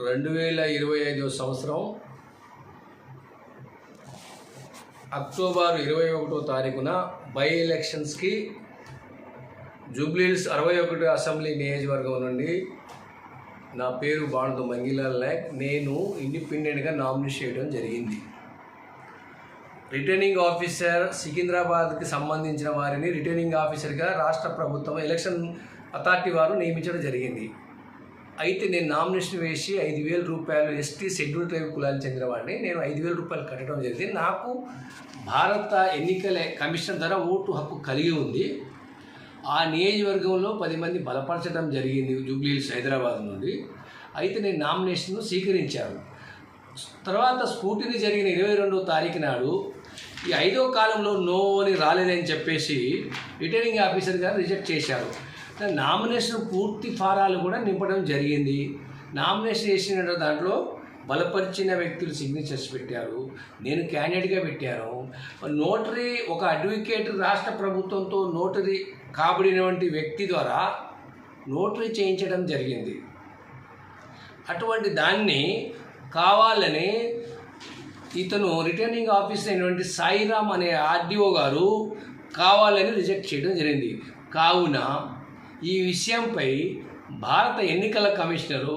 2025 సంవత్సరం అక్టోబర్ 21వ తారీఖున బై ఎలక్షన్స్కి జూబ్లీహిల్స్ 61 అసెంబ్లీ నియోజకవర్గం నుండి నా పేరు బాణదు మంగిలాల్ నాయక్ నేను ఇండిపెండెంట్గా నామినేట్ చేయడం జరిగింది. రిటర్నింగ్ ఆఫీసర్ సికింద్రాబాద్కి సంబంధించిన వారిని రిటర్నింగ్ ఆఫీసర్గా రాష్ట్ర ప్రభుత్వం ఎలక్షన్ అథారిటీ వారు నియమించడం జరిగింది. అయితే నేను నామినేషన్ వేసి 5,000 రూపాయలు ఎస్టీ షెడ్యూల్ ట్రైబ్ కులానికి చెందిన వాడిని నేను 5,000 రూపాయలు కట్టడం జరిగింది. నాకు భారత ఎన్నికల కమిషన్ ద్వారా ఓటు హక్కు కలిగి ఉంది. ఆ నియోజకవర్గంలో 10 మంది బలపరచడం జరిగింది జూబ్లీహిల్స్ హైదరాబాద్ నుండి. అయితే నేను నామినేషన్ను స్వీకరించాను. తర్వాత స్కూటీని జరిగిన 22వ తారీఖు నాడు ఈ 5వ కాలంలో నో అని రాలేదని చెప్పేసి రిటర్నింగ్ ఆఫీసర్ గారు రిజెక్ట్ చేశారు. నామినేషన్ పూర్తి ఫారాలు కూడా నింపడం జరిగింది. నామినేషన్ చేసిన దాంట్లో బలపరిచిన వ్యక్తులు సిగ్నేచర్స్ పెట్టారు, నేను క్యాండిడేట్గా పెట్టాను. నోటరీ ఒక అడ్వకేట్ రాష్ట్ర ప్రభుత్వంతో నోటరీ కాబడినటువంటి వ్యక్తి ద్వారా నోటరీ చేయించడం జరిగింది. అటువంటి దాన్ని కావాలని ఇతను రిటర్నింగ్ ఆఫీసర్ అయినటువంటి సాయిరామ్ అనే ఆర్డీఓ గారు కావాలని రిజెక్ట్ చేయడం జరిగింది. కావున ఈ విషయంపై భారత ఎన్నికల కమిషనరు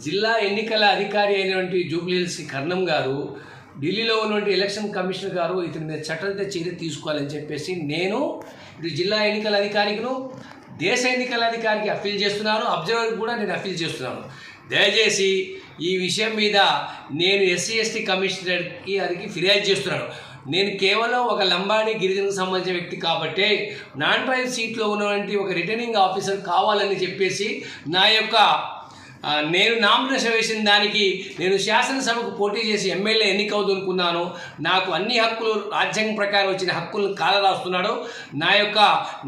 జిల్లా ఎన్నికల అధికారి అయినటువంటి జూబ్లీహిల్స్ కర్ణం గారు, ఢిల్లీలో ఉన్నటువంటి ఎలక్షన్ కమిషనర్ గారు ఇతని మీద చట్టరీత్యా చర్య తీసుకోవాలని చెప్పేసి నేను ఇటు జిల్లా ఎన్నికల అధికారికిను దేశ ఎన్నికల అధికారికి అప్పీల్ చేస్తున్నాను. అబ్జర్వర్కి కూడా నేను అప్పీల్ చేస్తున్నాను. దయచేసి ఈ విషయం మీద నేను ఎస్సీ ఎస్టీ కమిషనర్కి అదికి ఫిర్యాదు చేస్తున్నాను. నేను కేవలం ఒక లంబాడి గిరిజనకు సంబంధించిన వ్యక్తి కాబట్టి నాన్ ట్రైబ్ సీట్లో ఉన్నటువంటి ఒక రిటర్నింగ్ ఆఫీసర్ కావాలని చెప్పేసి నేను నామినేషన్ వేసిన దానికి నేను శాసనసభకు పోటీ చేసి ఎమ్మెల్యే ఎన్నికవుదనుకున్నాను. నాకు అన్ని హక్కులు రాజ్యాంగం ప్రకారం వచ్చిన హక్కులను కాలరాస్తున్నాడు. నా యొక్క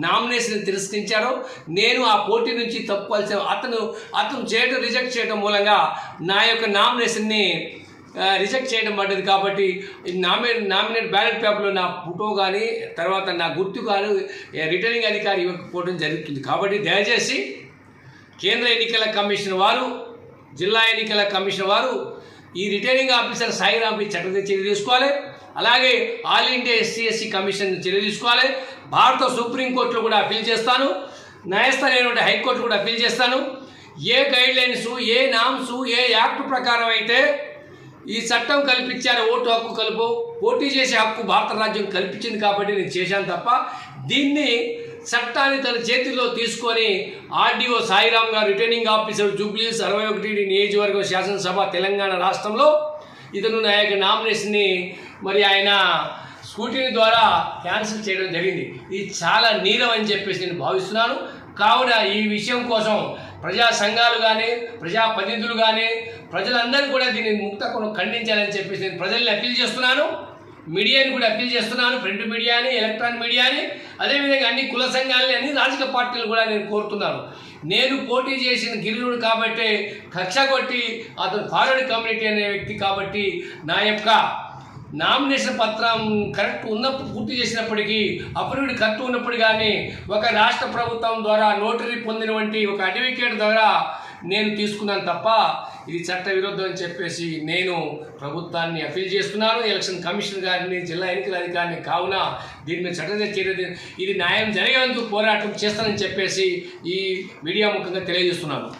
నామినేషన్ తిరస్కరించాడు. నేను ఆ పోటీ నుంచి తప్పుకోవాల్సిన అతను చేయడం రిజెక్ట్ చేయడం మూలంగా నా యొక్క నామినేషన్ని రిజెక్ట్ చేయడం పడ్డది. కాబట్టి నామినేట్ బ్యాలెట్ పేపర్లో నా ఫోటో కానీ తర్వాత నా గుర్తు కానీ రిటర్నింగ్ అధికారి ఇవ్వకపోవడం జరుగుతుంది. కాబట్టి దయచేసి కేంద్ర ఎన్నికల కమిషన్ వారు, జిల్లా ఎన్నికల కమిషన్ వారు ఈ రిటర్నింగ్ ఆఫీసర్ సాయిరామ్పై చట్టరీత్యా చర్య తీసుకోవాలి. అలాగే all India SC SC commission చర్య తీసుకోవాలి. భారత సుప్రీంకోర్టులో కూడా అప్పీల్ చేస్తాను. న్యాయస్థానం హైకోర్టు కూడా అప్పీల్ చేస్తాను. ఏ గైడ్లైన్స్, ఏ నామ్స్, ఏ యాక్ట్ ప్రకారం అయితే ఈ చట్టం కల్పించారు, ఓటు హక్కు కలుపు పోటీ చేసే హక్కు భారత రాజ్యం కల్పించింది కాబట్టి నేను చేశాను తప్ప దీన్ని చట్టాన్ని తన చేతిలో తీసుకొని ఆర్డీఓ సాయిరామ్ గారు రిటర్నింగ్ ఆఫీసర్ జూబ్లీహిల్స్ 61 నియోజకవర్గం శాసనసభ తెలంగాణ రాష్ట్రంలో ఇతను నా యొక్క నామినేషన్ని ఆయన స్కూటీని ద్వారా క్యాన్సిల్ చేయడం జరిగింది. ఇది చాలా నీలం అని చెప్పేసి నేను భావిస్తున్నాను. కావున ఈ విషయం కోసం ప్రజా సంఘాలు కానీ ప్రజాప్రతినిధులు కానీ ప్రజలందరూ కూడా దీన్ని ముక్తను ఖండించాలని చెప్పేసి నేను ప్రజల్ని అప్పీల్ చేస్తున్నాను. మీడియాని కూడా అప్పీల్ చేస్తున్నాను, ప్రింట్ మీడియాని, ఎలక్ట్రానిక్ మీడియాని, అదేవిధంగా అన్ని కుల సంఘాలని, అన్ని రాజకీయ పార్టీలు కూడా నేను కోరుతున్నాను. నేను పోటీ చేసిన గిరిజనుడు కాబట్టి కక్ష కొట్టి అతను ఫార్వర్డ్ కమ్యూనిటీ అనే వ్యక్తి కాబట్టి నా యొక్క నామినేషన్ పత్రం కరెక్ట్ ఉన్నప్పుడు పూర్తి చేసినప్పటికీ అఫిడవిట్ కరెక్ట్ ఉన్నప్పుడు కానీ ఒక రాష్ట్ర ప్రభుత్వం ద్వారా నోటరీ పొందినటువంటి ఒక అడ్వకేట్ ద్వారా నేను తీసుకున్నాను తప్ప ఇది చట్ట విరుద్ధం అని చెప్పేసి నేను ప్రభుత్వాన్ని అప్పీల్ చేస్తున్నాను. ఎలక్షన్ కమిషనర్ గారిని, జిల్లా ఎన్నికల అధికారిని. కావున దీని మీద చట్టరీత్యా చర్య, ఇది న్యాయం జరిగేందుకు పోరాటం చేస్తానని చెప్పేసి ఈ మీడియా ముఖంగా తెలియజేస్తున్నాను.